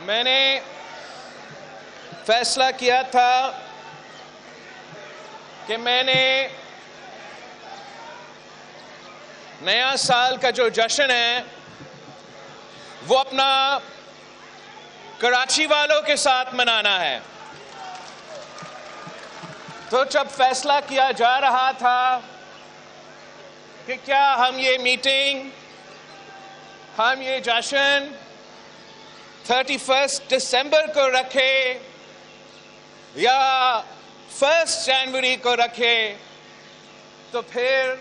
میں نے فیصلہ کیا تھا کہ میں نے نیا سال کا جو جشن ہے وہ اپنا کراچی والوں کے ساتھ منانا ہے. تو جب فیصلہ کیا جا رہا تھا کہ کیا ہم یہ میٹنگ، ہم یہ جشن 31 دسمبر کو رکھے یا 1 جنوری کو رکھے، تو پھر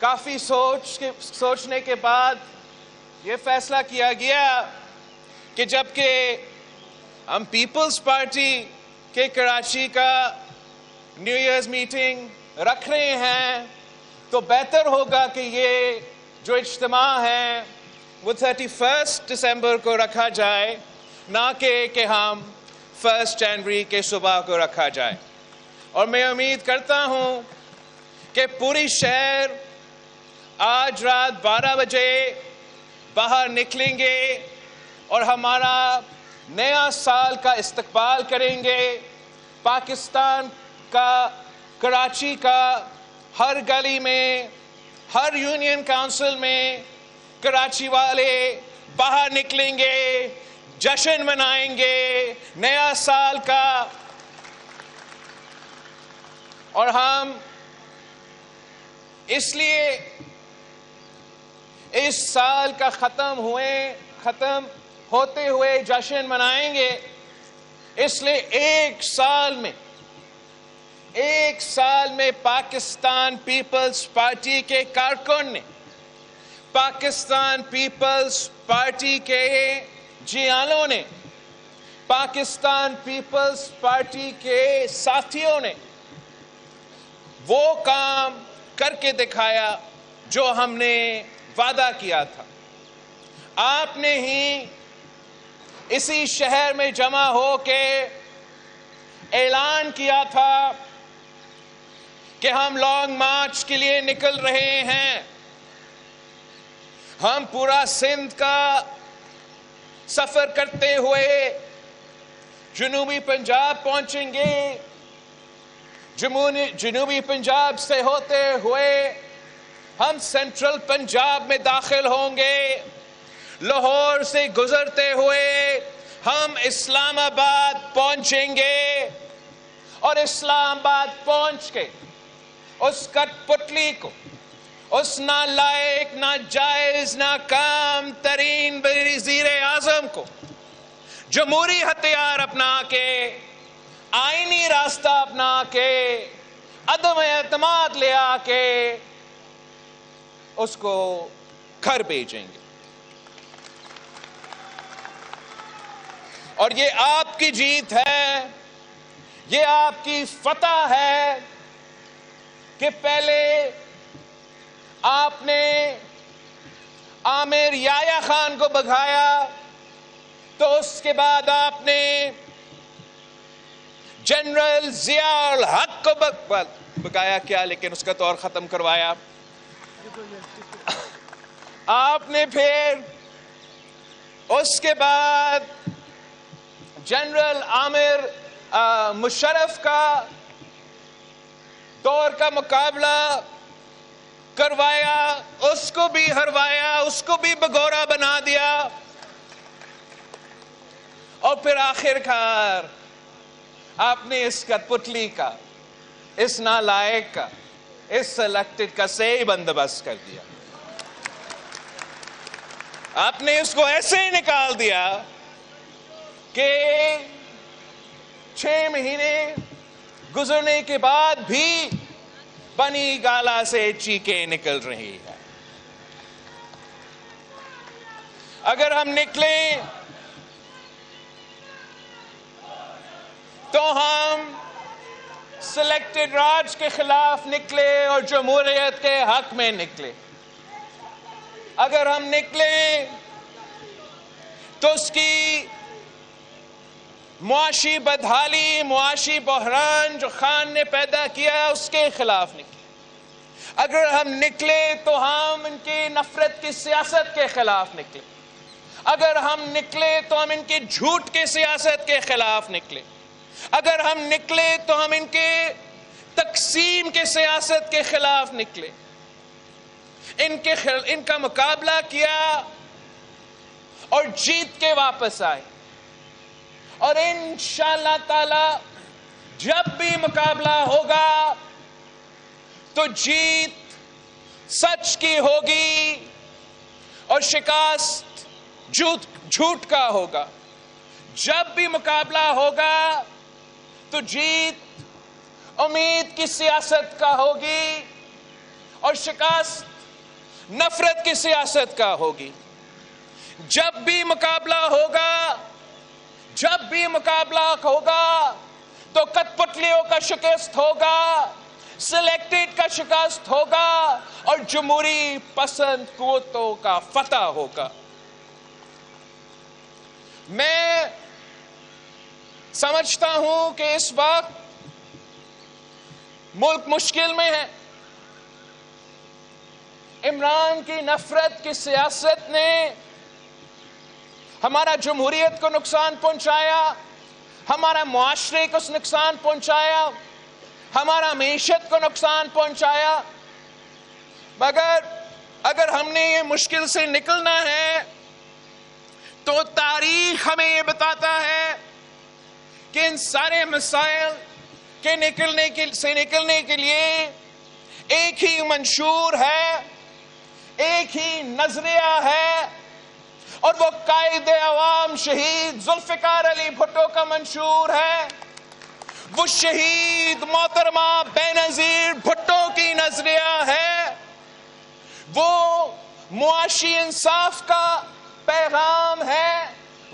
کافی سوچنے کے بعد یہ فیصلہ کیا گیا کہ جبکہ ہم پیپلز پارٹی کے کراچی کا نیو ایئرز میٹنگ رکھ رہے ہیں تو بہتر ہوگا کہ یہ جو اجتماع ہے وہ 31 دسمبر کو رکھا جائے، نہ کہ ہم 1 جنوری کے صبح کو رکھا جائے. اور میں امید کرتا ہوں کہ پوری شہر آج رات 12 بجے باہر نکلیں گے اور ہمارا نیا سال کا استقبال کریں گے. پاکستان کا، کراچی کا ہر گلی میں، ہر یونین کونسل میں کراچی والے باہر نکلیں گے، جشن منائیں گے نیا سال کا. اور ہم اس لیے اس سال کا ختم ہوتے ہوئے جشن منائیں گے، اس لیے ایک سال میں پاکستان پیپلز پارٹی کے کارکن نے، پاکستان پیپلز پارٹی کے جیالوں نے، پاکستان پیپلز پارٹی کے ساتھیوں نے وہ کام کر کے دکھایا جو ہم نے وعدہ کیا تھا. آپ نے ہی اسی شہر میں جمع ہو کے اعلان کیا تھا کہ ہم لانگ مارچ کے لیے نکل رہے ہیں. ہم پورا سندھ کا سفر کرتے ہوئے جنوبی پنجاب پہنچیں گے، جنوبی پنجاب سے ہوتے ہوئے ہم سینٹرل پنجاب میں داخل ہوں گے، لاہور سے گزرتے ہوئے ہم اسلام آباد پہنچیں گے، اور اسلام آباد پہنچ کے اس کٹ پتلی کو، اس نالائق، ناجائز، ناکام ترین وزیر اعظم کو جمہوری ہتھیار اپنا کے، آئینی راستہ اپنا کے، عدم اعتماد لے آ کے اس کو گھر بھیجیں گے. اور یہ آپ کی جیت ہے، یہ آپ کی فتح ہے کہ پہلے آپ نے عامر یحییٰ خان کو بھگایا، تو اس کے بعد آپ نے جنرل ضیاء الحق کو بھگایا کیا، لیکن اس کا دور ختم کروایا. آپ نے پھر اس کے بعد جنرل عامر مشرف کا دور کا مقابلہ کروایا، اس کو بھی ہروایا، اس کو بھی بگورا بنا دیا. اور پھر آخر کار آپ نے اس کٹپتلی کا، اس نالائق کا، اس سلیکٹڈ کا صحیح بندوبست کر دیا. آپ نے اس کو ایسے ہی نکال دیا کہ 6 مہینے گزرنے کے بعد بھی بنی گالا سے چیخیں نکل رہی ہے. اگر ہم نکلیں تو ہم سلیکٹڈ راج کے خلاف نکلے اور جمہوریت کے حق میں نکلے. اگر ہم نکلیں تو اس کی معاشی بدحالی، معاشی بحران جو خان نے پیدا کیا اس کے خلاف نکلے. اگر ہم نکلے تو ہم ان کی نفرت کی سیاست کے خلاف نکلے. اگر ہم نکلے تو ہم ان کے جھوٹ کے سیاست کے خلاف نکلے. اگر ہم نکلے تو ہم ان کے تقسیم کے سیاست کے خلاف نکلے. ان کا مقابلہ کیا اور جیت کے واپس آئے. اور انشاءاللہ تعالی جب بھی مقابلہ ہوگا تو جیت سچ کی ہوگی اور شکست جھوٹ کا ہوگا. جب بھی مقابلہ ہوگا تو جیت امید کی سیاست کا ہوگی اور شکست نفرت کی سیاست کا ہوگی. جب بھی مقابلہ ہوگا تو کٹ پتلیوں کا شکست ہوگا, سلیکٹڈ کا شکست ہوگا اور جمہوری پسند قوتوں کا فتح ہوگا. میں سمجھتا ہوں کہ اس وقت ملک مشکل میں ہے. عمران کی نفرت کی سیاست نے ہمارا جمہوریت کو نقصان پہنچایا, ہمارا معاشرے کو نقصان پہنچایا, ہمارا معیشت کو نقصان پہنچایا. مگر اگر ہم نے یہ مشکل سے نکلنا ہے تو تاریخ ہمیں یہ بتاتا ہے کہ ان سارے مسائل کے نکلنے کے لیے ایک ہی منشور ہے, ایک ہی نظریہ ہے, اور وہ قائد عوام شہید ذوالفقار علی بھٹو کا منشور ہے. وہ شہید محترمہ بینظیر بھٹو کی نظریہ ہے. وہ معاشی انصاف کا پیغام ہے.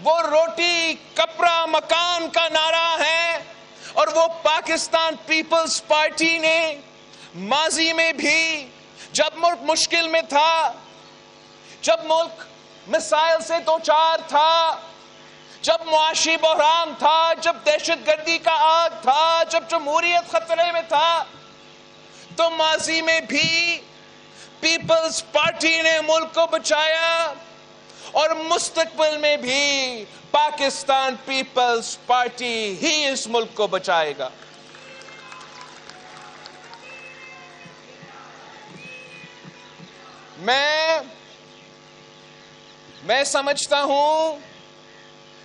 وہ روٹی کپڑا مکان کا نعرہ ہے. اور وہ پاکستان پیپلز پارٹی نے ماضی میں بھی جب ملک مشکل میں تھا, جب ملک مسائل سے دوچار تھا, جب معاشی بحران تھا, جب دہشت گردی کا آگ تھا, جب جمہوریت خطرے میں تھا, تو ماضی میں بھی پیپلز پارٹی نے ملک کو بچایا اور مستقبل میں بھی پاکستان پیپلز پارٹی ہی اس ملک کو بچائے گا. میں سمجھتا ہوں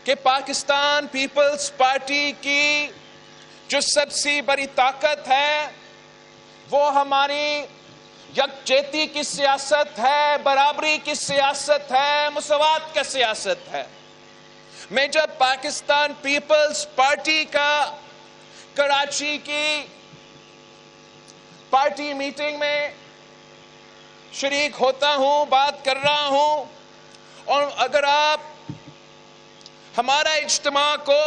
کہ پاکستان پیپلز پارٹی کی جو سب سے بڑی طاقت ہے وہ ہماری یکجہتی کی سیاست ہے, برابری کی سیاست ہے, مساوات کا سیاست ہے. میں جب پاکستان پیپلز پارٹی کا کراچی کی پارٹی میٹنگ میں شریک ہوتا ہوں, بات کر رہا ہوں, اور اگر آپ ہمارا اجتماع کو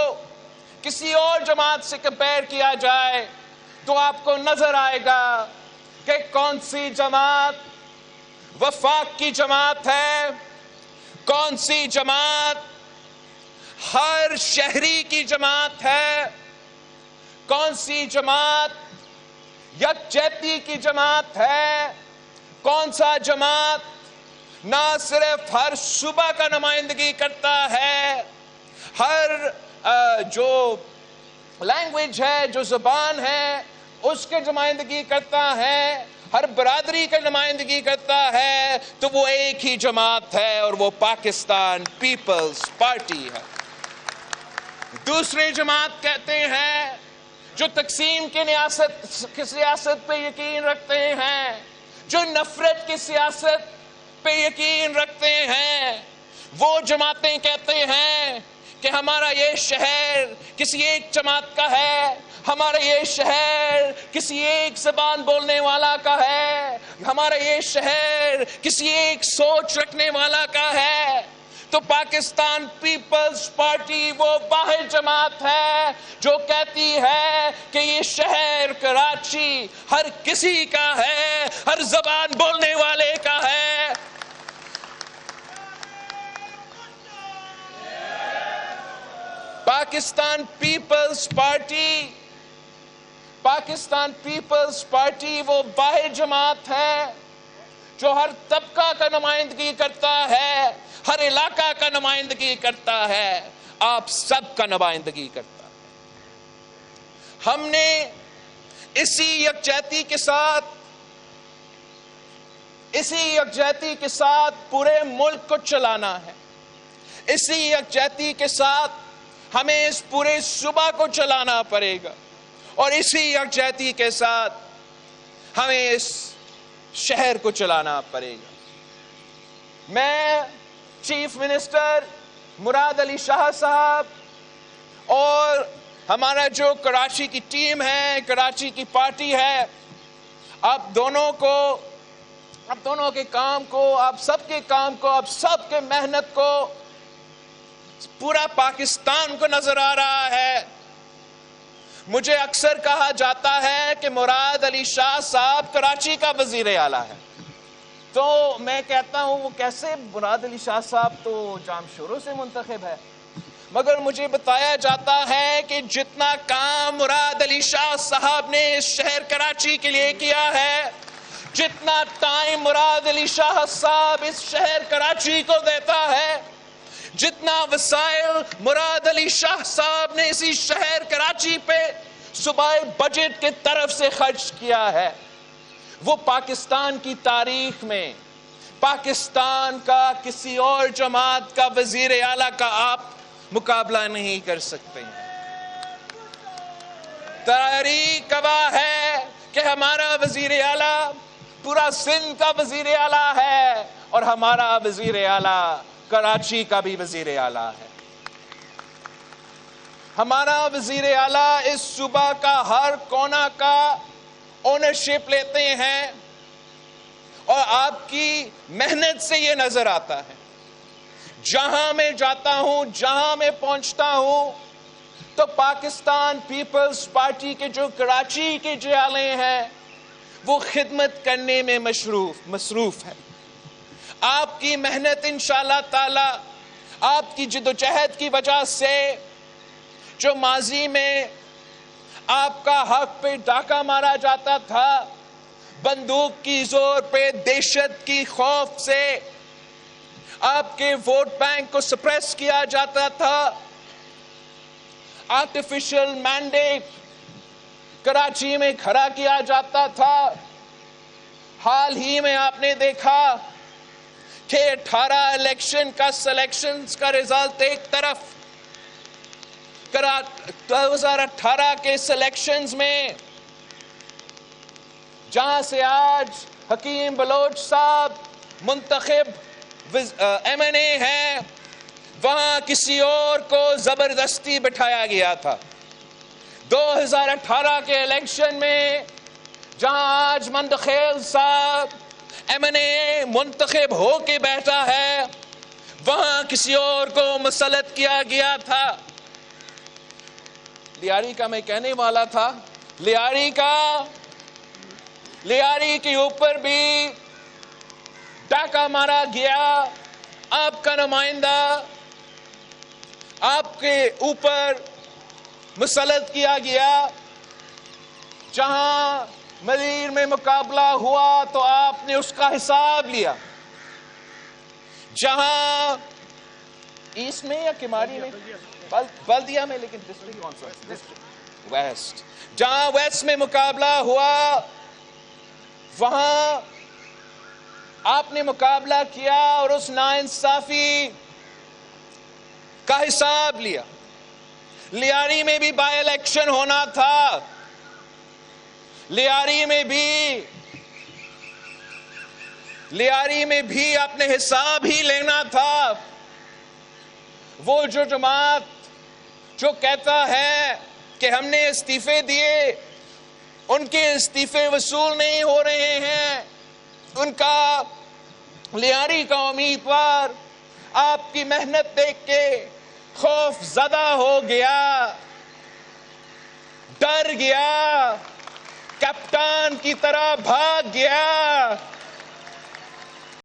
کسی اور جماعت سے کمپیئر کیا جائے تو آپ کو نظر آئے گا کہ کون سی جماعت وفاق کی جماعت ہے, کون سی جماعت ہر شہری کی جماعت ہے, کون سی جماعت یکجہتی کی جماعت ہے, کون سا جماعت نہ صرف ہر صوبہ کا نمائندگی کرتا ہے, ہر جو لینگویج ہے, جو زبان ہے, اس کے نمائندگی کرتا ہے, ہر برادری کا نمائندگی کرتا ہے, تو وہ ایک ہی جماعت ہے اور وہ پاکستان پیپلز پارٹی ہے. دوسری جماعت کہتے ہیں جو تقسیم کی سیاست پہ یقین رکھتے ہیں, جو نفرت کی سیاست پہ یقین رکھتے ہیں, وہ جماعتیں کہتے ہیں کہ ہمارا یہ شہر کسی ایک جماعت کا ہے, ہمارا یہ شہر کسی ایک زبان بولنے والا کا ہے, ہمارا یہ شہر کسی ایک سوچ رکھنے والا کا ہے. تو پاکستان پیپلز پارٹی وہ واحد جماعت ہے جو کہتی ہے کہ یہ شہر کراچی ہر کسی کا ہے, ہر زبان بولنے والے کا ہے. پاکستان پیپلز پارٹی وہ واحد جماعت ہے جو ہر طبقہ کا نمائندگی کرتا ہے، ہر علاقہ کا نمائندگی کرتا ہے، آپ سب کا نمائندگی کرتا ہے۔ ہم نے اسی یکجہتی کے ساتھ پورے ملک کو چلانا ہے۔ اسی یکجہتی کے ساتھ ہمیں اس پورے صوبہ کو چلانا پڑے گا، اور اسی یکجہتی کے ساتھ ہمیں اس شہر کو چلانا پڑے گا۔ میں چیف منسٹر مراد علی شاہ صاحب اور ہمارا جو کراچی کی ٹیم ہے، کراچی کی پارٹی ہے، آپ دونوں کے کام کو، آپ سب کے کام کو، آپ سب کے محنت کو پورا پاکستان کو نظر آ رہا ہے۔ مجھے اکثر کہا جاتا ہے کہ مراد علی شاہ صاحب کراچی کا وزیر اعلیٰ ہے، تو میں کہتا ہوں وہ کیسے؟ مراد علی شاہ صاحب تو جام شوروں سے منتخب ہے۔ مگر مجھے بتایا جاتا ہے کہ جتنا کام مراد علی شاہ صاحب نے اس شہر کراچی کے لیے کیا ہے، جتنا ٹائم مراد علی شاہ صاحب اس شہر کراچی کو دیتا ہے، جتنا وسائل مراد علی شاہ صاحب نے اسی شہر کراچی پہ صوبائی بجٹ کی طرف سے خرچ کیا ہے، وہ پاکستان کی تاریخ میں پاکستان کا کسی اور جماعت کا وزیر اعلیٰ کا آپ مقابلہ نہیں کر سکتے ہیں۔ تاریخ گواہ ہے کہ ہمارا وزیر اعلیٰ پورا سندھ کا وزیر اعلیٰ ہے، اور ہمارا وزیر اعلیٰ کراچی کا بھی وزیر اعلیٰ ہے۔ ہمارا وزیر اعلیٰ اس صوبہ کا ہر کونا کا اونرشپ لیتے ہیں، اور آپ کی محنت سے یہ نظر آتا ہے۔ جہاں میں جاتا ہوں، جہاں میں پہنچتا ہوں، تو پاکستان پیپلز پارٹی کے جو کراچی کے جالے ہیں وہ خدمت کرنے میں مصروف ہے۔ آپ کی محنت انشاءاللہ تعالی، آپ کی جدوجہد کی وجہ سے جو ماضی میں آپ کا حق پہ ڈاکہ مارا جاتا تھا، بندوق کی زور پہ، دہشت کی خوف سے آپ کے ووٹ بینک کو سپریس کیا جاتا تھا، آرٹیفیشل مینڈیٹ کراچی میں کھڑا کیا جاتا تھا۔ حال ہی میں آپ نے دیکھا کہ 18 الیکشن کا سلیکشنز کا رزلٹ ایک طرف، 2018 کے سلیکشنز میں جہاں سے آج حکیم بلوچ صاحب منتخب ایم این اے ہیں، وہاں کسی اور کو زبردستی بٹھایا گیا تھا۔ 2018 کے الیکشن میں جہاں آج مندخیل صاحب ایم این اے منتخب ہو کے بیٹھا ہے، وہاں کسی اور کو مسلط کیا گیا تھا۔ لیاری کا میں کہنے والا تھا، لیاری کے اوپر بھی ڈاکہ مارا گیا، آپ کا نمائندہ آپ کے اوپر مسلط کیا گیا۔ جہاں مدیر میں مقابلہ ہوا تو آپ نے اس کا حساب لیا۔ جہاں ایسٹ میں یا کماری میں، بلدیہ میں، لیکن ڈسٹرکٹ کون سا؟ District waste. جہاں ویسٹ میں مقابلہ ہوا، وہاں آپ نے مقابلہ کیا اور اس ناانصافی کا حساب لیا۔ لیاری میں بھی بائی الیکشن ہونا تھا، لیاری میں بھی اپنے حساب ہی لینا تھا۔ وہ جو جماعت جو کہتا ہے کہ ہم نے استعفے دیے، ان کے استعفے وصول نہیں ہو رہے ہیں، ان کا لیاری کا امیدوار آپ کی محنت دیکھ کے خوف زدہ ہو گیا، ڈر گیا، کپتان کی طرح بھاگ گیا،